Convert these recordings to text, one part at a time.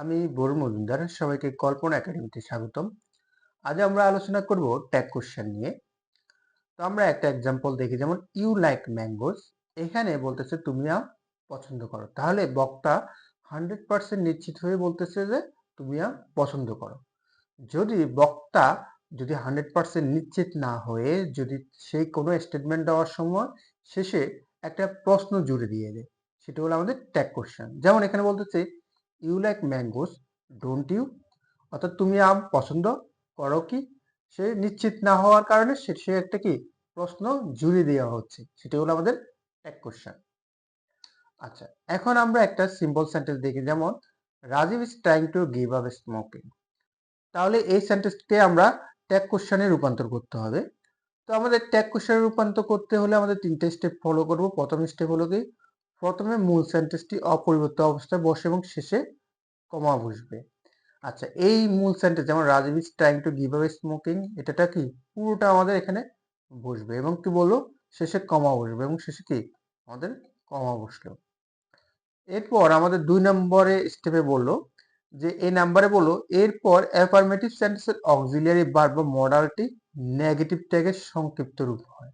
আমি বরুণ মজুমদার, সবাইকে কল্পনা একাডেমিতে স্বাগতম। আজ আমরা আলোচনা করব ট্যাগ কোশ্চেন নিয়ে। তো আমরা একটা এক্সাম্পল দেখি, যেমন ইউ লাইক ম্যাঙ্গোস। এখানে বলতেছে তুমি আম পছন্দ করো, তাহলে বক্তা 100% নিশ্চিত হয়ে বলতেছে যে তুমি আম পছন্দ করো। যদি বক্তা 100% নিশ্চিত না হয়ে যদি সেই কোনো স্টেটমেন্ট দেওয়ার সময় শেষে একটা প্রশ্ন জুড়ে দিয়ে দেয়, সেটা হলো আমাদের ট্যাগ কোশ্চেন। যেমন এখানে বলতেছে you like mangoes, don't you? অর্থাৎ তুমি আম পছন্দ করো কি? সে নিশ্চিত না হওয়ার কারণে সে একটা কি প্রশ্ন জুড়ে দেওয়া হচ্ছে, সেটা হলো আমাদের ট্যাগ কোশ্চেন। আচ্ছা, এখন আমরা একটা সিম্পল সেন্টেন্স দেখি, যেমন Rajiv is trying to give up smoking. তাহলে এই সেন্টেন্সকে আমরা ট্যাগ কোশ্চেনে রূপান্তর করতে হবে। তো আমাদের ট্যাগ কোশ্চেনে রূপান্তর করতে হলে আমাদের তিনটে স্টেপ ফলো করব। প্রথম স্টেপ হলো কি, প্রথমে মূল সেন্টেন্সটি অপরিবর্তিত অবস্থায় বসে এবং শেষে কমা বসবে। আচ্ছা, এই মূল সেন্টেন্স যেমন Rajiv is trying to give up smoking, এটা কি পুরোটা আমাদের এখানে বসবে এবং কি বললো শেষে কমা বসবে এবং শেষে কি আমাদের কমা বসলো। এরপর আমাদের 2 নম্বরে স্টেপে বললো যে এই নাম্বারে বললো এরপর অ্যাফার্মেটিভ সেন্টেন্সের অক্সিলিয়ারি ভার্ব বা মডালটি নেগেটিভ ট্যাগের সংক্ষিপ্ত রূপ হয়।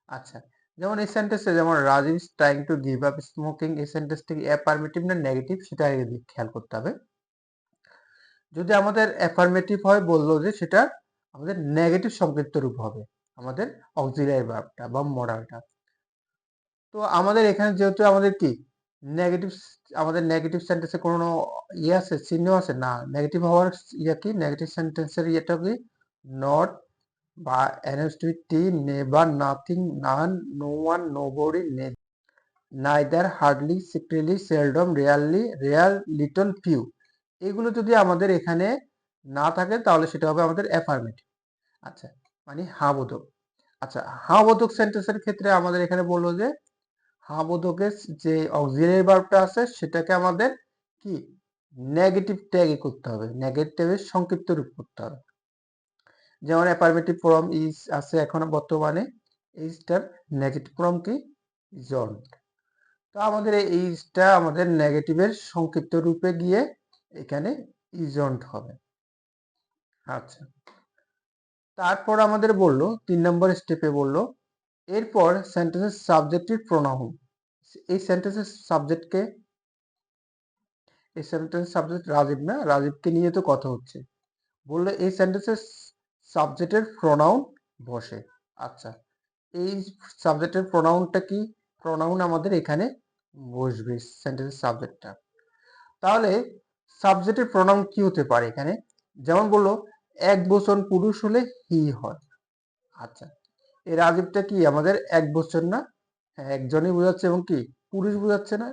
আচ্ছা, যেমন এই সেন্টেন্সে যেমন Rajiv is trying to give up smoking, এই সেন্টেন্সটি কি অ্যাফার্মেটিভ না নেগেটিভ সেটা আগে খেয়াল করতে হবে। যদি আমাদের অ্যাফার্মেটিভ হয় বললো যে সেটা আমাদের নেগেটিভ সংক্ষিপ্ত রূপ হবে আমাদের অক্সিলিয়ারি ভার্বটা বা মডালটা। তো আমাদের এখানে যেহেতু আমাদের কি নেগেটিভ, আমাদের নেগেটিভ সেন্টেন্সে কোনো ইয়ে আছে, চিহ্ন আছে না, নেগেটিভ হওয়ার ইয়ে কি, নেগেটিভ সেন্টেন্সের ইয়েটা কি নট বা এনএসটি, never, nothing, none, no one, nobody, neither, hardly, secretly, seldom, rarely, rare, little, few, এগুলো যদি আমাদের এখানে না থাকে তাহলে সেটা হবে আমাদের অ্যাফার্মেটিভ। আচ্ছা, মানে হ্যাঁ বোধক। আচ্ছা, হ্যাঁ বোধক সেন্টেন্সের ক্ষেত্রে আমাদের এখানে বললো যে হ্যাঁ বোধকের যে অক্সিলিয়ারি ভার্বটা আছে সেটাকে আমাদের কি নেগেটিভ ট্যাগে করতে হবে, নেগেটিভের সংক্ষিপ্ত রূপ করতে হবে। যেমন অ্যাফার্মেটিভ ফর্ম ইজ আছে এখন বর্তমানে, ইজটার নেগেটিভ ফর্ম কি ইজন্ট। তো আমাদের এই ইজটা আমাদের নেগেটিভের সংক্ষিপ্ত রূপে গিয়ে এখানে ইজন্ট হবে। আচ্ছা, তারপর আমাদের বললো 3 নম্বর স্টেপে বললো এরপর সেন্টেন্সের সাবজেক্টিভ প্রোনাউন। এই সেন্টেন্সের সাবজেক্টকে, এই সেন্টেন্স সাবজেক্ট রাজীব না, রাজীবকে নিয়ে তো কথা হচ্ছে, বললে এই সেন্টেন্সের সাবজেক্টের প্রোনাউন বসে। আচ্ছা, এই সাবজেক্টের প্রোনাউনটা কি, প্রোনাউন আমাদের এখানে বসবে সেন্টেন্সের সাবজেক্টটা। তাহলে সাবজেক্টের প্রোনাউন কি হতে পারে এখানে, যেমন বললো এক বচন পুরুষ হলে হি হয়। আচ্ছা, এই রাজীবটা কি আমাদের এক বচন না, হ্যাঁ একজনই বোঝাচ্ছে এবং কি পুরুষ বোঝাচ্ছে না,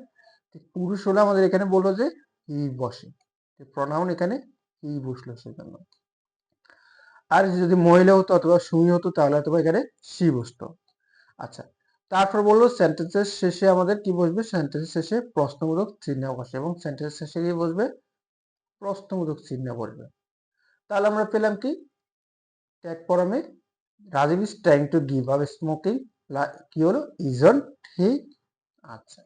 পুরুষ হলে আমাদের এখানে বললো যে হি বসে, প্রোনাউন এখানে হি বসলো সেজন্য। আর যদি মহিলা হতো অথবা সুমি হতো তাহলে অথবা এখানে সি বসতো। আচ্ছা, তারপর বললো সেন্টেন্সের শেষে আমাদের কি বসবে, সেন্টেন্সের শেষে প্রশ্নবোধক চিহ্ন বসে এবং সেন্টেন্সের শেষে কি বসবে, প্রশ্নবোধক চিহ্ন বসবে। তাহলে আমরা পেলাম কি ট্যাগ ফর্মে Rajiv is trying to give up smoking, কি হলো ইজন্ট হি। আচ্ছা,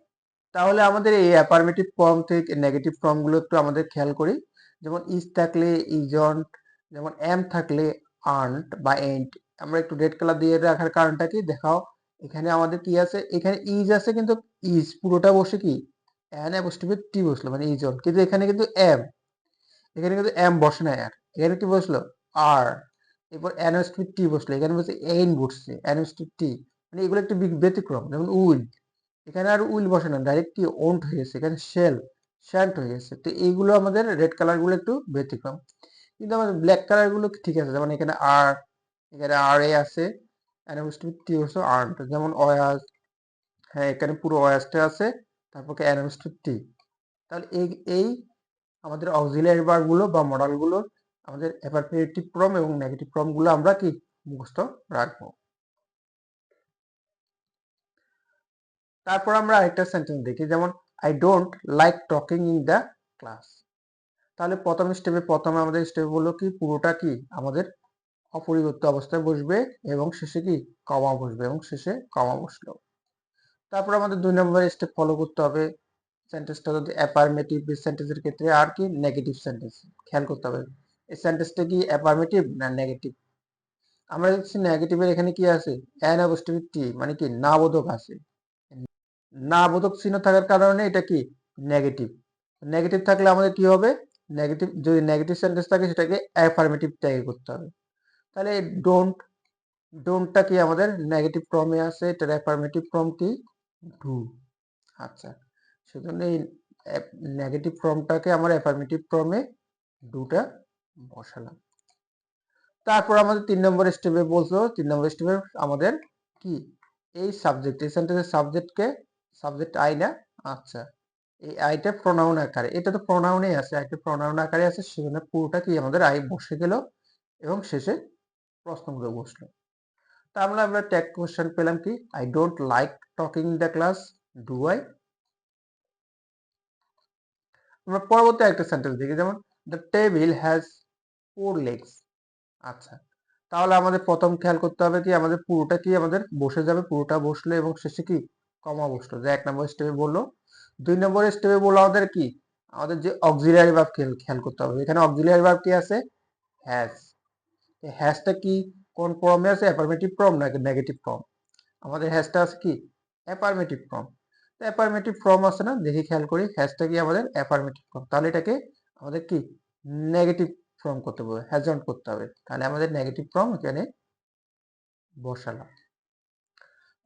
তাহলে আমাদের এই অ্যাফার্মেটিভ ফর্ম থেকে নেগেটিভ ফর্মগুলো একটু আমাদের খেয়াল করি। যেমন ইজ থাকলে ইজন্ট, যেমন এম থাকলে আর্নট বা এন্ট। আমরা একটু রেড কালার দিয়ে রাখার কারণটা কি দেখাও, এখানে আমাদের কি আছে, এখানে ইজ আছে কিন্তু ইজ পুরোটা বসে কি এন অ্যাপোস্ট্রফি টি বসলো মানে ইজন্ট, কিন্তু এখানে কিন্তু এম, এখানে কিন্তু এম বসে না, আর এখানে কি বসলো আর, এরপর অ্যানোস্ট্রিক টি বসলো, এখানে বলছে এন বসছে অ্যানোস্ট্রিক টি, মানে এগুলো একটু ব্যতিক্রম। যেমন উইল, এখানে আর উইল বসে না, ডাইরেক্ট কি ওন্ট হয়ে গেছে, এখানে শেল শ্যান্ট হয়ে গেছে। তো এইগুলো আমাদের রেড কালার গুলো একটু ব্যতিক্রম, কিন্তু আমাদের ব্ল্যাক কালার গুলো ঠিক আছে। যেমন এখানে আর, এখানে আর এ আছে, অ্যানোস্ট্রিক টি বসে আর্ট, যেমন অয়াস, হ্যাঁ এখানে পুরো অয়াসটা আছে, তারপর অ্যানোস্ট্রিক টি। তাহলে এই আমাদের অক্সিলিয়ারি ভার্ব গুলো বা মডাল গুলো আমাদের অ্যাফার্মেটিভ ফর্ম এবং নেগেটিভ ফর্ম গুলো আমরা কি মুখস্থ রাখবো। তারপর আমরা আরেকটা সেন্টেন্স দেখি, যেমন I don't like talking in the class. তাহলে প্রথম স্টেপে, প্রথমে আমাদের স্টেপে বললো কি পুরোটা কি আমাদের অপরিবর্তিত অবস্থায় বসবে এবং শেষে কি কমা বসবে এবং শেষে কমা বসলো। তারপর আমাদের 2 নম্বর স্টেপ ফলো করতে হবে, সেন্টেন্সটা যদি অ্যাফার্মেটিভ সেন্টেন্সের ক্ষেত্রে আর কি নেগেটিভ সেন্টেন্স খেয়াল করতে হবে এই সেন্টেন্সটা কি অ্যাফার্মেটিভ না নেগেটিভ। আমরা দেখছি নেগেটিভের এখানে কি আছে অ্যানাপোস্ট্রোফি টি মানে কি না বোধক আছে, না বোধক চিহ্ন থাকার কারণে এটা কি নেগেটিভ। নেগেটিভ থাকলে আমাদের কি হবে নেগেটিভ যদি নেগেটিভ সেন্টেন্স থাকে সেটাকে অ্যাফার্মেটিভ ট্যাগে করতে হবে। তাহলে ডোন্ট ডোন্টটা কি আমাদের নেগেটিভ ফর্মে আছে এটার অ্যাফার্মেটিভ ফর্ম কি ডু। আচ্ছা সেজন্য এই নেগেটিভ ফর্মটাকে আমার অ্যাফার্মেটিভ ফর্মে ডুটা বসালাম। তারপর আমাদের 3 নম্বর স্টেপে বলছো 3 নম্বর স্টেপে আমাদের কি এই সাবজেক্ট এই সেন্টেন্সের সাবজেক্ট আই না। আচ্ছা এই আইটা প্রোনাউন আকারে এটা তো প্রোনাউনে আছে আইটা প্রোনাউন আকারে আছে সেজন্য পুরোটা কি আমাদের আই বসে গেল এবং শেষে প্রশ্নবোধক বসলো। তা আমরা ট্যাগ কোশ্চেন পেলাম কি I don't like talking in the class do I. আমরা পরবর্তী একটা সেন্টেন্স দেখি যেমন দ্য টেবিল হ্যাজ 4 legs। আচ্ছা তাহলে আমাদের প্রথম খেয়াল করতে হবে কি আমাদের পুরোটা কি আমাদের বসে যাবে পুরোটা বসলো এবং শেষে কি কমা বসলো যে 1 নম্বর স্টেপে বললো। 2 নম্বর স্টেপে বললো আমাদের কি আমাদের যে অক্সিলিয়ারি ভার্ব খেয়াল করতে হবে এখানে অক্সিলিয়ারি ভার্ব কি আছে হ্যাজ। এই হ্যাজটা কি কোন ফর্মে আছে অ্যাফার্মেটিভ ফর্ম নাকি নেগেটিভ ফর্ম। আমাদের হ্যাজটা আছে কি অ্যাফার্মেটিভ ফর্ম। অ্যাফার্মেটিভ ফর্ম আছে না দেখি খেয়াল করি হ্যাজটা কি আমাদের অ্যাফার্মেটিভ ফর্ম তাহলে এটাকে আমাদের কি নেগেটিভ ফর্ম করতে হবে হ্যাজ অন করতে হবে তাহলে আমাদের নেগেটিভ ফর্ম এখানে বসালাম।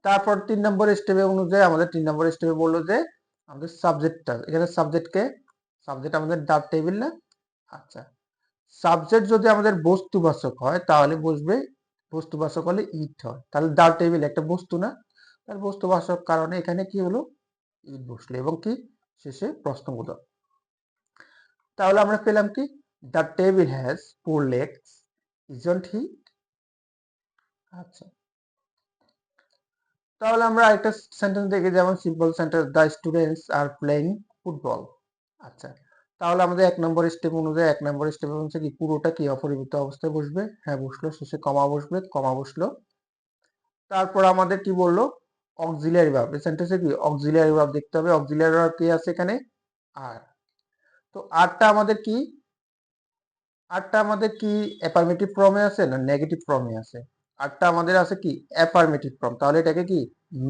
তারপর 3 নম্বর স্টেপে অনুযায়ী আমাদের 3 নম্বর স্টেপে বললো যে আমাদের সাবজেক্টটা এখানে সাবজেক্ট আমাদের দ্য টেবিল না। আচ্ছা সাবজেক্ট যদি আমাদের বস্তুবাচক হয় তাহলে বসবে বস্তুবাচক হলে ইট হয় তাহলে দ্য টেবিল একটা বস্তু না তার বস্তুবাচক কারণে এখানে কি হলো ইট বসলো এবং কি শেষে প্রশ্নবোধক। তাহলে আমরা পেলাম কি the table has 4 legs isn't he. আচ্ছা তাহলে আমরা একটা সেন্টেন্স দেখি যেমন simple sentence the students are playing football. আচ্ছা তাহলে আমাদের 1 নম্বর স্টেপ অনুযায়ী 1 নম্বর স্টেপে হচ্ছে কি পুরোটা কি অপরিবর্তিত অবস্থায় বসবে হ্যাঁ বসলো শেষে কমা বসবে কমা বসলো। তারপর আমাদের কি বললো অক্সিলিয়ারি ভার্ব এই সেন্টেন্সে কি অক্সিলিয়ারি ভার্ব দেখতে হবে অক্সিলিয়ারি ভার্ব কি আছে এখানে আর। তো আরটা আমাদের কি অ্যাফার্মেটিভ ফর্মে আছে না নেগেটিভ ফর্মে আছে আরটা আমাদের আছে কি অ্যাফার্মেটিভ ফর্ম তাহলে এটাকে কি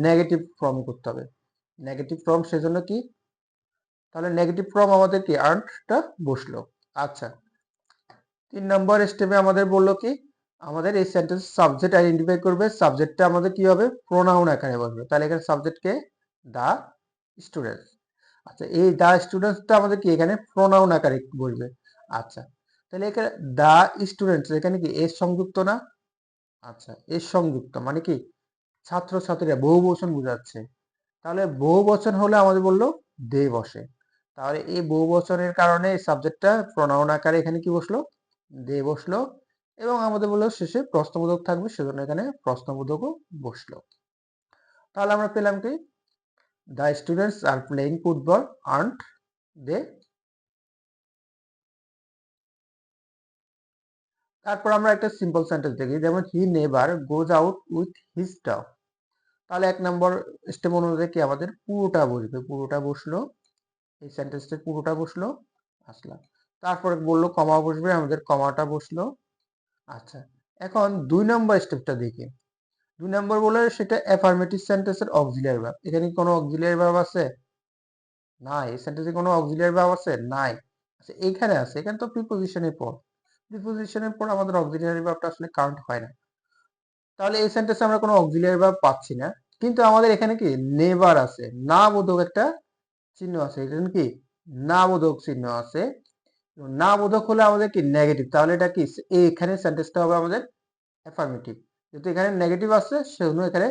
নেগেটিভ ফর্ম করতে হবে নেগেটিভ ফর্ম সেজন্য কি তাহলে নেগেটিভ ফর্ম আমাদের কি আর্টটা বসলো। আচ্ছা 3 নম্বর স্টেপে আমাদের বললো কি আমাদের এই সেন্টেন্স সাবজেক্ট আইডেন্টিফাই করবে সাবজেক্টটা আমাদের কি হবে প্রোনাউন আকারে বসবে তাহলে এখানে সাবজেক্টকে দা স্টুডেন্টস। আচ্ছা এই দা স্টুডেন্টসটা আমাদের কি এখানে প্রোনাউন আকারে বসবে। আচ্ছা তাহলে এখানে দা স্টুডেন্টস এখানে কি এর সংযুক্ত না। আচ্ছা এর সংযুক্ত মানে কি ছাত্রছাত্রীরা বহু বচন বোঝাচ্ছে তাহলে বহু বচন হলে আমাদের বললো দে বসে তাহলে এই বহু বচনের কারণে এই সাবজেক্টটা প্রোনাউন আকারে এখানে কি বসলো দে বসলো এবং আমাদের বললো শেষে প্রশ্নবোধক থাকবে সেজন্য এখানে প্রশ্নবোধকও বসলো। তাহলে আমরা পেলাম কি the students are playing football aren't they. তারপর আমরা একটা সিম্পল সেন্টেন্স দেখি যেমন he never goes out with his dog. তাহলে 1 নম্বর স্টেপ অনুযায়ী কি আমাদের পুরোটা বসবে পুরোটা বসলো এই সেন্টেন্সটা পুরোটা বসলো আসলাম। তারপরে বললো কমা বসবে আমাদের কমাটা বসলো। আচ্ছা এখন 2 নম্বর স্টেপটা দেখি 2 নম্বর বলে সেটা অ্যাফার্মেটিভ সেন্টেন্সের অক্সিলিয়ারি ভার্ব এখানে কোনো অক্সিলিয়ারি ভার্ব আছে নাই এই সেন্টেন্সে কোনো অক্সিলিয়ারি ভার্ব আছে নাই। আচ্ছা এখানে আছে এখানে তো প্রিপোজিশনের পর প্রিপোজিশনের পর আমাদের অক্সিলিয়ারি ভার্বটা আসলে কাউন্ট হয় না তাহলে এই সেন্টেন্সে আমরা কোনো অক্সিলিয়ারি ভার্ব পাচ্ছি না কিন্তু আমাদের এখানে কি নেভার আছে না বোধক একটা চিহ্ন আছে এখানে কি না বোধক চিহ্ন আছে না বোধক হলে আমাদের কি নেগেটিভ তাহলে এটা কি এখানে সেন্টেন্সটা হবে আমাদের অ্যাফার্মেটিভ যেহেতু এখানে নেগেটিভ আছে সেজন্য এখানে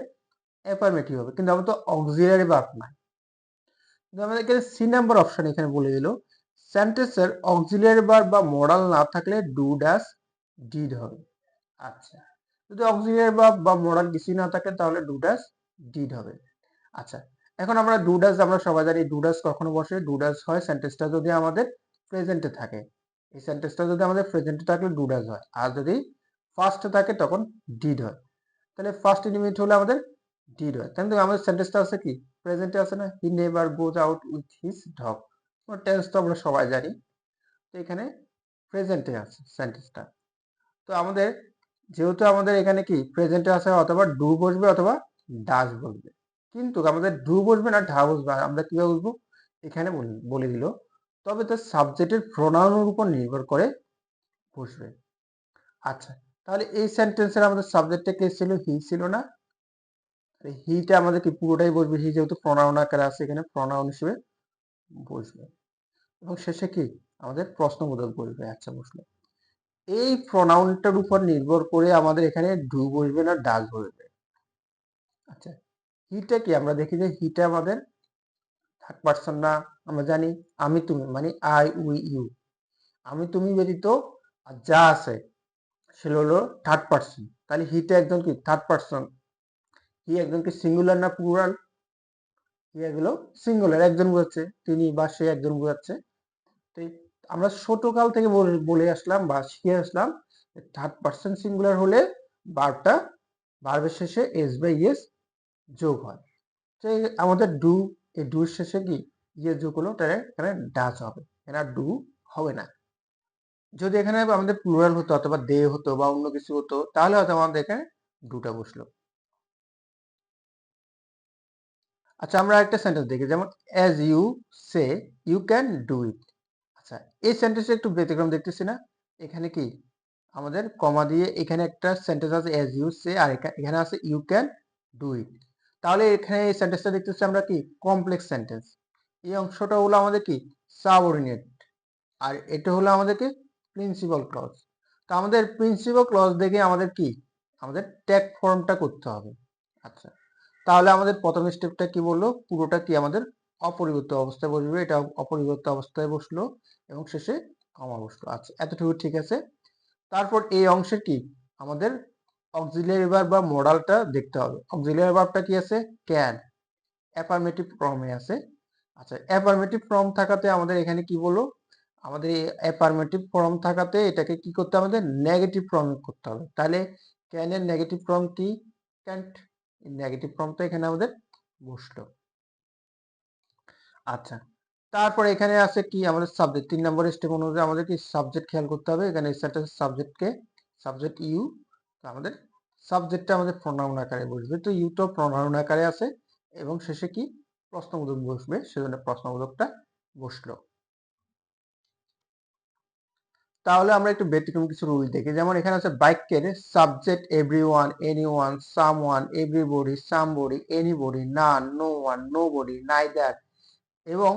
অ্যাফার্মেটিভ হবে কিন্তু আমাদের তো অক্সিলিয়ারি ভার্ব না কিন্তু আমাদের এখানে সি নাম্বার অপশন এখানে বলে দিল সেন্টেন্সের অক্সিলিয়ারি ভার্ব বা মডাল না থাকলে ডু ডাস ডিড হবে। আচ্ছা যদি অক্সিলিয়ারি ভার্ব বা মডাল কিছু না থাকে তাহলে ডু ডাস ডিড হবে। আচ্ছা এখন আমরা ডু ডাস আমরা সবাই জানি ডু ডাস কখনো বসে ডু ডাস হয় সেন্টেন্সটা যদি আমাদের প্রেজেন্টে থাকে এই সেন্টেন্সটা যদি আমাদের প্রেজেন্টে থাকলে ডু ডাস হয় আর যদি ফার্স্টে থাকে তখন ডিড হয় তাহলে ফার্স্ট ইন্ডিপেন্ডেন্ট হলে আমাদের ডিড হয় কিন্তু আমাদের সেন্টেন্সটা আছে কি প্রেজেন্টে আছে না, হি never goes out with his dog. Tense তো আমরা সবাই জানি, তো এখানে প্রেজেন্টে আছে সেন্টেন্সটা। তো আমাদের যেহেতু আমাদের এখানে কি প্রেজেন্টে আছে, অথবা ডু বসবে অথবা ডাজ বসবে, কিন্তু আমাদের ডু বসবে না ডা বসবে, আমরা কিভাবে বুঝবো, এখানে বলে দিল। তবে তার সাবজেক্টের প্রোনাউনের উপর নির্ভর করে বসবে। আচ্ছা, তাহলে এই সেন্টেন্সের আমাদের সাবজেক্টটা কে ছিল, হি ছিল না, হিটা আমাদের কি পুরোটাই বসবে, হি যেহেতু প্রোনাউন আকারে আছে এখানে প্রোনাউন হিসেবে বসবে, এবং শেষে কি আমাদের প্রশ্নবোধক বসবে। আচ্ছা, বসলো। এই প্রোনাউনটার উপর নির্ভর করে আমাদের এখানে ডু বসবে না ডাজ বসবে। আচ্ছা, হিটা কি আমরা দেখি যে হিটা আমাদের থার্ড পারসন না, আমরা জানি আমি তুমি মানে আই উই ইউ, আমি তুমি ব্যতীত আর যা আছে সেটা হলো থার্ড পারসন, তাহলে হিটা একজন কি থার্ড পারসন, হি একজন কি সিঙ্গুলার না প্লুরাল, হি এগুলো সিঙ্গুলার, একজন বোঝাচ্ছে, তিনি বা সে একজন বোঝাচ্ছে। তো আমরা ছোটকাল থেকে বলে আসলাম বা শিখে আসলাম থার্ড পারসন সিঙ্গুলার হলে ভার্বটা ভার্বের শেষে এস বাই ইয়েস যোগ হয়। তো আমাদের ডু, এই ডুর শেষে কি ইয়ে যোগ হলো, তাহলে এখানে ডাচ হবে, এখানে ডু হবে না। যদি এখানে আমাদের প্লুরাল হতো অথবা দে হতো বা অন্য কিছু হতো, তাহলে হয়তো আমাদের এখানে ডুটা বসলো। আচ্ছা, আমরা একটা সেন্টেন্স দেখি, যেমন as you say you can do it. আচ্ছা, এই সেন্টেন্সে একটু ব্যতিক্রম দেখতেছি না, এখানে কি আমাদের কমা দিয়ে এখানে একটা সেন্টেন্স আছে অ্যাজ ইউ সে, আর এখানে আছে ইউ ক্যান ডু ইট। তাহলে এখানে এই সেন্টেন্সটা দেখতেছি আমরা কি কমপ্লেক্স সেন্টেন্স, এই অংশটা হলো আমাদের কি সাবঅর্ডিনেট, আর এটা হলো আমাদেরকে প্রিন্সিপাল ক্লজ। তো আমাদের প্রিন্সিপাল ক্লজ দেখে আমাদের কি আমাদের ট্যাগ ফর্মটা করতে হবে। আচ্ছা, তাহলে আমাদের প্রথম স্টেপটা কি বললো, পুরোটা কি আমাদের অপরিবর্তিত অবস্থায় বসবে, এটা অপরিবর্তিত অবস্থায় বসলো এবং শেষে কমা বসলো। আচ্ছা, এতটুকু ঠিক আছে। তারপর এই অংশের কি আমাদের অক্সিলিয়ারি ভার্ব বা মডালটা দেখতে হবে। অক্সিলিয়ারি ভার্বটা কি আছে, ক্যান, অ্যাফার্মেটিভ ফর্মে আছে। আচ্ছা, অ্যাফার্মেটিভ ফর্ম থাকাতে আমাদের এখানে কি বললো, আমাদের এই অ্যাফার্মেটিভ ফর্ম থাকাতে এটাকে কি করতে হবে, আমাদের নেগেটিভ ফর্ম করতে হবে। তাহলে ক্যানের নেগেটিভ ফর্ম কি, ক্যান্ট, নেগেটিভ ফর্মটা এখানে আমাদের বসলো। আচ্ছা, তারপর এখানে আছে কি আমাদের সাবজেক্ট, 3 নম্বর স্টেপ অনুযায়ী আমাদের কি সাবজেক্ট খেয়াল করতে হবে। এখানে সেন্টেন্স সাবজেক্টকে সাবজেক্ট ইউ, আমাদের সাবজেক্টটা আমাদের প্রোনাউন আকারে বসবে, তো ইউ তো প্রোনাউন আকারে আছে, এবং শেষে কি প্রশ্নবোধক বসবে, সেজন্য প্রশ্নবোধকটা বসলো। তাহলে আমরা একটু ব্যতিক্রম কিছু রুল দেখি, যেমন এখানে আছে বাক্যের subject everyone, anyone, someone, everybody, somebody, anybody, none, no one, nobody, neither, এবং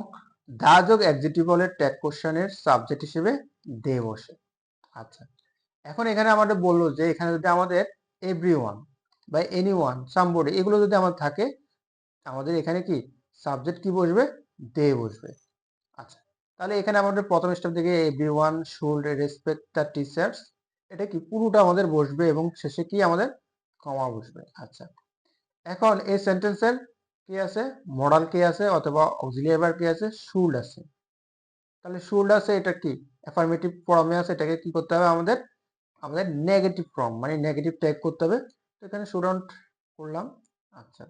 দা যোগ অ্যাডজেক্টিভ হলে ট্যাগ কোশ্চেনের সাবজেক্ট হিসেবে দে বসে। আচ্ছা, এখন এখানে আমাদের বললো যে এখানে যদি আমাদের এভরিওয়ান বা এনিওয়ান, সামবডি এগুলো যদি আমাদের থাকে, আমাদের এখানে কি সাবজেক্ট কি বসবে, দে বসবে। আচ্ছা, তাহলে এখানে আমাদের প্রথম স্টেপ থেকে everyone should respect the teachers, এটা কি পুরোটা আমাদের বসবে এবং শেষে কি আমাদের কমা বসবে। আচ্ছা, এখন এই সেন্টেন্সের কি আছে, মডাল কি আছে অথবা অক্সিলিয়ারি ভার্ব কি আছে, শুড আছে। তাহলে শুড আছে, এটা কি অ্যাফার্মেটিভ ফর্মে আছে, এটাকে কি করতে হবে আমাদের, আমাদের নেগেটিভ ফর্ম মানে নেগেটিভ ট্যাগ করতে হবে। তো এখানে শুডন্ট করলাম। আচ্ছা,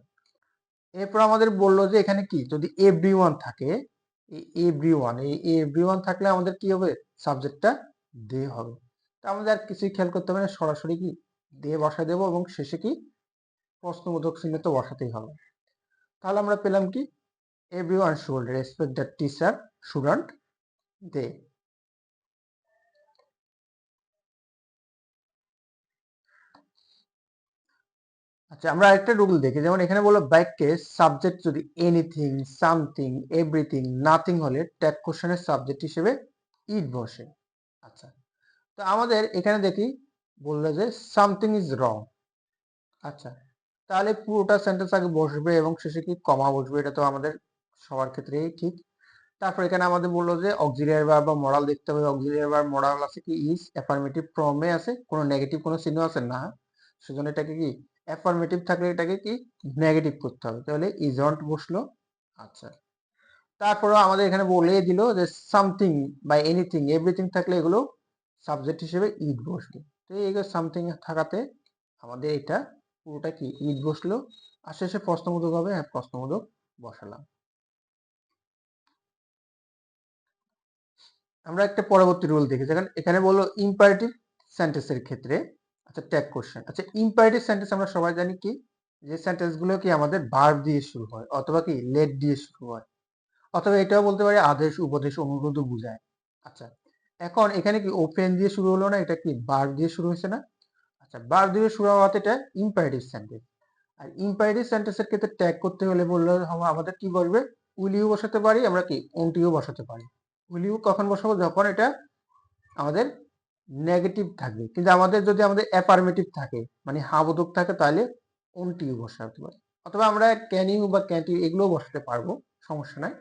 এরপর আমাদের বললো যে এখানে কি যদি এভরিওয়ান থাকে, এই এভরিওয়ান থাকলে আমাদের কি হবে, সাবজেক্টটা দে হবে। তো আমাদের আর কিছুই খেয়াল করতে হবে না, সরাসরি কি দে বসায় দেবো এবং শেষে কি প্রশ্নবোধক চিহ্ন তো বসাতেই হবে। তাহলে আমরা পেলাম কি everyone should respect the teacher, shouldn't they. আচ্ছা, আমরা আরেকটা রুল দেখি, যেমন এখানে বললো বাক্যে সাবজেক্ট যদি এনিথিং, সামথিং, এভরিথিং, নাথিং হলে ট্যাগ কোশ্চেনের সাবজেক্ট হিসেবে ইট বসে। আচ্ছা, তো আমাদের এখানে দেখি বললো যে সামথিং ইজ রং। আচ্ছা, তাহলে পুরোটা সেন্টেন্স আগে বসবে এবং শেষে কি কমা বসবে, এটা তো আমাদের সবার ক্ষেত্রেই ঠিক। তারপর এখানে আমাদের বললো যে অক্সিলিয়ারি ভার্ব বা মডাল দেখতে হবে, অক্সিলিয়ারি ভার্ব মডাল আছে কি ইজ, অ্যাফার্মেটিভ ফর্মে আছে, কোনো নেগেটিভ কোনো চিহ্ন আছে না, সেজন্য এটাকে কি অ্যাফার্মেটিভ থাকলে এটাকে কি নেগেটিভ করতে হবে, তাহলে ইজন্ট বসলো। আচ্ছা, তারপরে আমাদের এখানে বলেই দিল যে সামথিং বা এনিথিং, এভরিথিং থাকলে এগুলো সাবজেক্ট হিসেবে ইট বসবে। তো এইগুলো সামথিং থাকাতে আমাদের এটা পুরোটা কি ইট বসলো, আর শেষে প্রশ্নবোধক হবে, হ্যাঁ প্রশ্নবোধক বসালাম। আমরা একটা পরবর্তী রুল দেখি, যেখানে এখানে বললো ইম্পারেটিভ সেন্টেন্সের ক্ষেত্রে, আচ্ছা ট্যাগ কোশ্চেন। আচ্ছা ইম্পারেটিভ সেন্টেন্স আমরা সবাই জানি কি, যে সেন্টেন্স গুলো কি আমাদের ভার্ব দিয়ে শুরু হয় অথবা কি লেট দিয়ে শুরু হয়, অথবা এটাও বলতে পারি আদেশ, উপদেশ, অনুরোধও বোঝায়। আচ্ছা এখন এখানে কি ওপেন দিয়ে শুরু হলো না, এটা কি ভার্ব দিয়ে শুরু হয়েছে না? আচ্ছা ভার্ব দিয়ে শুরু হওয়াতে এটা ইম্পারেটিভ সেন্টেন্স। আর ইম্পারেটিভ সেন্টেন্সের ক্ষেত্রে ট্যাগ করতে হলে বললে আমাদের কি বলবে, উইল ইউ বসাতে পারি, আমরা কি ওন্ট ইউ বসাতে পারি। উইল ইউ কখন বসাবো, যখন এটা আমাদের নেগেটিভ থাকবে, কিন্তু আমাদের যদি আমাদের অ্যাফার্মেটিভ থাকে মানে হা বোধক থাকে, তাহলে ওন্ট ইউ বসাতে পারি, অথবা আমরা ক্যান ইউ বা ক্যান্ট ইউ এগুলোও বসাতে পারবো, সমস্যা নাই।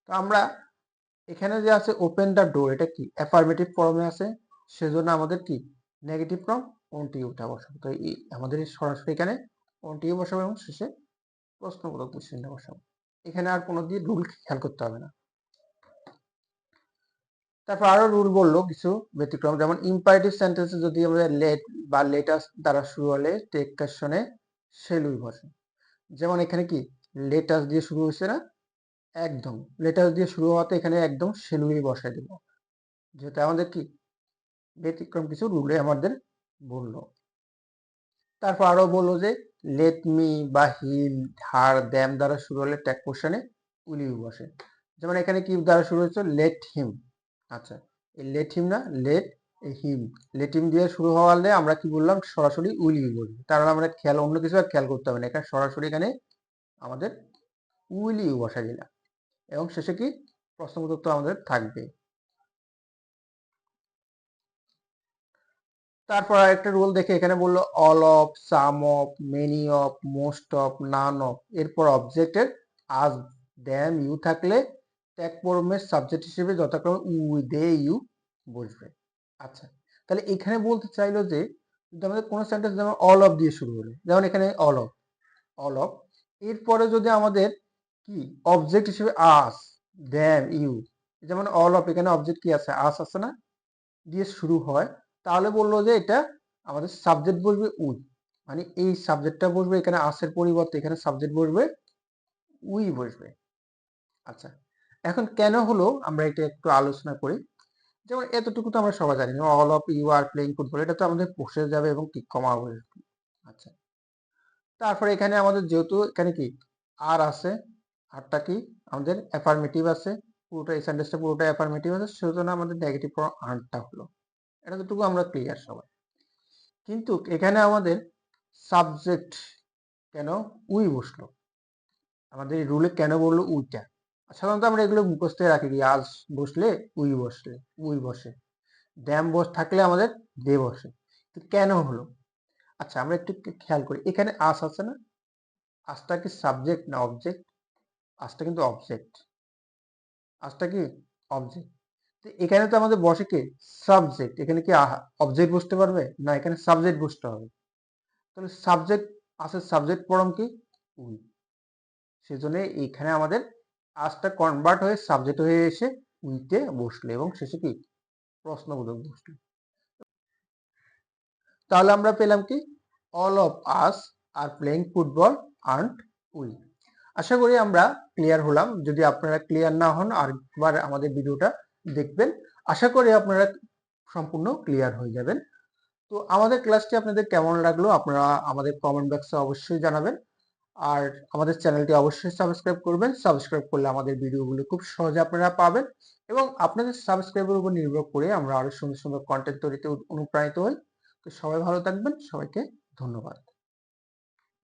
তো আমরা এখানে যে আছে ওপেন দ্য ডোর, এটা কি অ্যাফার্মেটিভ ফর্মে আছে, সেজন্য আমাদের কি নেগেটিভ ফর্ম ওন্ট ইউটা বসাবো। তো আমাদের সরাসরি এখানে ওন্ট ইউ বসাবো এবং শেষে প্রশ্নবোধক চিহ্ন বসাবো। এখানে আর কোনো দিয়ে রুল খেয়াল করতে হবে না। তারপর আরো রুল বললো কিছু ব্যতিক্রম, যেমন ইম্পারেটিভ সেন্টেন্সে যদি আমরা লেট বা লেটাস দ্বারা শুরু হলে টেক কোশ্চেনে শেলুই বসে। যেমন এখানে কি লেটাস দিয়ে শুরু হয়েছে না, একদম লেটাস দিয়ে শুরু হওয়াতে এখানে একদম শেলুই বসাই দেব, যেটা আমাদের কি ব্যতিক্রম কিছু রুলে আমাদের বললো। তারপর আরো বললো যে লেট মি বা হিল, হার, দ্যাম দ্বারা শুরু হলে ট্যাগ কোশ্চেনে উইল ইউ বসে। যেমন এখানে কি দ্বারা শুরু হয়েছে, লেট হিম। আচ্ছা এই লেট হিম না, লেট হিম, লেট হিম দিয়ে শুরু হওয়ালে আমরা কি বললাম, সরাসরি উইল ইউ বলবো, কারণ আমরা খেয়াল অন্য কিছু আর খেয়াল করতে হবে না, এখানে সরাসরি এখানে আমাদের উইল ইউ বসা দিলাম এবং শেষে কি প্রশ্নবোধক তো আমাদের থাকবে। তারপর আরেকটা রুল দেখে, এখানে বললো all of, some of, many of, most of, none of, এরপর অবজেক্টের আজ, দ্যাম, ইউ থাকলে ট্যাগ ফর্মের সাবজেক্ট হিসেবে যথাক্রমে উই, দে, ইউ বসবে। আচ্ছা তাহলে এখানে বলতে চাইলো যে যদি আমাদের কোনো সেন্টেন্স যেমন অল অফ দিয়ে শুরু হলো, যেমন এখানে অল অফ, অল অফ, এরপরে যদি আমাদের কি অবজেক্ট হিসেবে আস, দ্যাম, ইউ, যেমন অল অফ এখানে অবজেক্ট কি আছে, আস আছে না, দিয়ে শুরু হয়, তাহলে বললো যে এটা আমাদের সাবজেক্ট বসবে উই, মানে এই সাবজেক্টটা বসবে এখানে আসের পরিবর্তে, এখানে সাবজেক্ট বসবে উই বসবে। আচ্ছা এখন কেন হলো আমরা এটা একটু আলোচনা করি। যেমন এতটুকু তো আমরা সবাই জানি, all of you are playing football, এটা তো আমাদের বসে যাবে এবং কি কমা বসবে। আচ্ছা তারপরে এখানে আমাদের যেহেতু এখানে কি আর আছে, আরটা কি আমাদের অ্যাফার্মেটিভ আছে, পুরোটা এই সেন্টেন্সটা পুরোটা অ্যাফার্মেটিভ আছে, সেজন্য আমাদের নেগেটিভ আরটা হলো, এতটুকু আমরা ক্লিয়ার সবাই। কিন্তু এখানে আমাদের সাবজেক্ট কেন উই বসলো, আমাদের এই রুলে কেন বললো উইটা। সাধারণত আমরা এগুলো মুখস্থ রাখি, আজ বসলে উই বসলে উই বসে, ড্যাম বস থাকলে আমাদের দে বসে, কেন হলো। আচ্ছা আমরা একটু খেয়াল করি, এখানে আস আছে না, আসটা কি সাবজেক্ট না অবজেক্ট, আসটা কিন্তু অবজেক্ট, আসটা কি অবজেক্ট, এখানে তো আমাদের বসে কি সাবজেক্ট, এখানে কি অবজেক্ট বসতে পারবে না, এখানে সাবজেক্ট বসতে হবে, তাহলে সাবজেক্ট আছে, সাবজেক্ট ফর্ম কি উই, সেজন্য এখানে আমাদের আসটা কনভার্ট হয়ে সাবজেক্ট হয়ে এসে উইতে বসলো এবং শেষে কি প্রশ্নবোধক বসলো। তাহলে আমরা পেলাম কি all of us are playing football aren't we. আশা করি আমরা ক্লিয়ার হলাম, যদি আপনারা ক্লিয়ার না হন আরেকবার আমাদের ভিডিওটা দেখবেন, আশা করি আপনারা সম্পূর্ণ ক্লিয়ার হয়ে যাবেন। তো আমাদের ক্লাসটি আপনাদের কেমন লাগলো আপনারা আমাদের কমেন্ট বক্সে অবশ্যই জানাবেন, আর আমাদের চ্যানেলটি অবশ্যই সাবস্ক্রাইব করবেন, সাবস্ক্রাইব করলে আমাদের ভিডিওগুলো খুব সহজে আপনারা পাবেন এবং আপনাদের সাবস্ক্রাইবের উপর নির্ভর করে আমরা আরো সুন্দর সুন্দর কন্টেন্ট তৈরিতে অনুপ্রাণিত হই। তো সবাই ভালো থাকবেন, সবাইকে ধন্যবাদ।